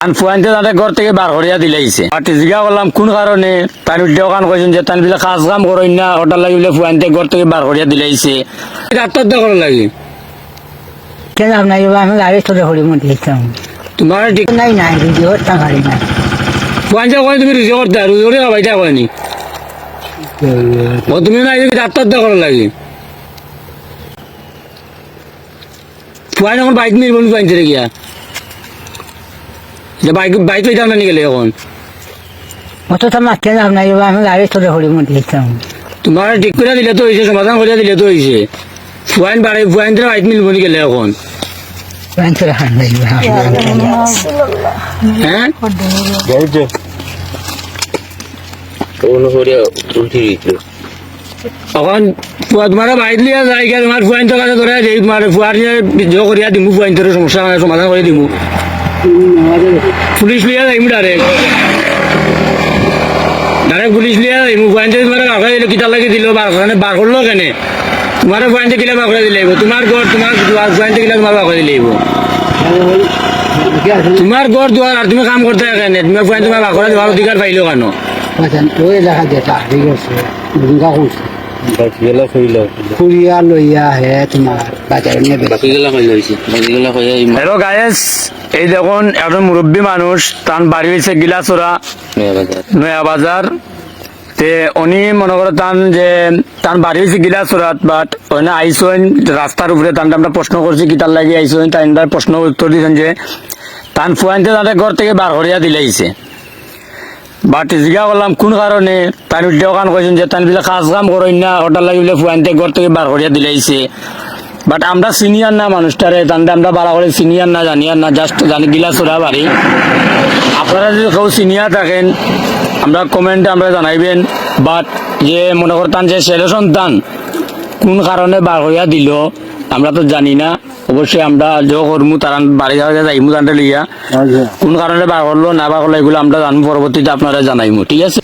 ফুয়াইতে তাদের ঘর থেকে বার করিয়া দিলাইছে জিজ্ঞা করলাম কোন কারণে তার দোকান কইছেন যে তার বিলে কাজ কাম করেন না ওটার লাগি বলে ফুয়াইতে ঘর থেকে বার করিয়া দিলাইছে আত্মহত্যা করার লাগে কেন আপনার আমি গাড়ি চলে হরি মধ্যে দিতাম তোমার ঠিক নাই নাই রুজি হতাম গাড়ি না ফুয়াইতে কয় তুমি রুজি করতে রুজি করে খাবাইটা কয়নি ও তুমি না আত্মহত্যা করার লাগে ফুয়াই এখন বাইক নিয়ে বলি ফুয়াইতে গিয়া যে বাইক বাইক তো জানা নিয়ে গেলে এখন অত তো মাছ কেন আপনার আমি গাড়ি চলে হরি মধ্যে দিতাম তোমার ঠিক করে দিলে তো হয়েছে সমাধান করে দিলে তো হয়েছে ফুয়াইন বাড়ি ফুয়াইন তো বাইক মিলবো নি গেলে এখন হ্যাঁ এখন তোমার বাইক লিয়া যাই গিয়া তোমার ফুয়াইন তো কাছে ধরে যাই তোমার ফুয়ার জো করিয়া দিমু ফুয়াইন তোর সমস্যা সমাধান করে দিমু পুলিশ লিয়া যাইমু ডাইরেক্ট পুলিশ লিয়া যাইমু ফুয়াইন তোমার বারকা দিল কিতা লাগে দিল বার করলো কেনে তোমার ফুয়াইন কিলা বার করে দিলে তোমার ঘর তোমার ফুয়াইন কিলা তোমার বার করে দিলে তোমার ঘর দুয়ার আর তুমি কাম করতে কেন তোমার ফুয়াইন তোমার বার করে দেওয়ার অধিকার পাইলো কেন ওই এলাকা যেটা ঠিক আছে ফুরিয়া লইয়া হে তোমার বাজারে নেবে হ্যালো গায়েস এই দেখুন একজন মুরব্বী মানুষ তার বাড়ি হয়েছে গিলাচোরা নয়া বাজার তে উনি মনে করো তান যে তার বাড়ি হয়েছে গিলাচোরাত বাট ওখানে আইসেন রাস্তার উপরে তান আমরা প্রশ্ন করছি কি তার লাগে আইসেন তার প্রশ্ন উত্তর দিয়েছেন যে তান ফুয়াইতে তাদের ঘর থেকে বার করিয়া দিলাইছে বাট জিজ্ঞা করলাম কোন কারণে তার দোকান কইছেন যে তার বিলে কাজ কাম করেন না ওটার লাগি বলে ফুয়াইতে ঘর থেকে বার করিয়া দিলাইছে বাট আমরা সিনিয়র না মানুষটারে তান্ডে আমরা বাড়া করে সিনিয়র না জানিয়ার না জাস্ট জানি গিলাচোরা বাড়ি আপনারা যদি কেউ সিনিয়র থাকেন আমরা কমেন্টে আমরা জানাইবেন বাট যে মনে করতাম যে ছেলে সন্তান কোন কারণে বার করিয়া দিল আমরা তো জানি না অবশ্যই আমরা যে করমু তারা বাড়ি যাওয়া যাইমু জানতে লিয়া কোন কারণে বার করলো না বার করলো এগুলো আমরা জানবো পরবর্তীতে আপনারা জানাইমু ঠিক আছে।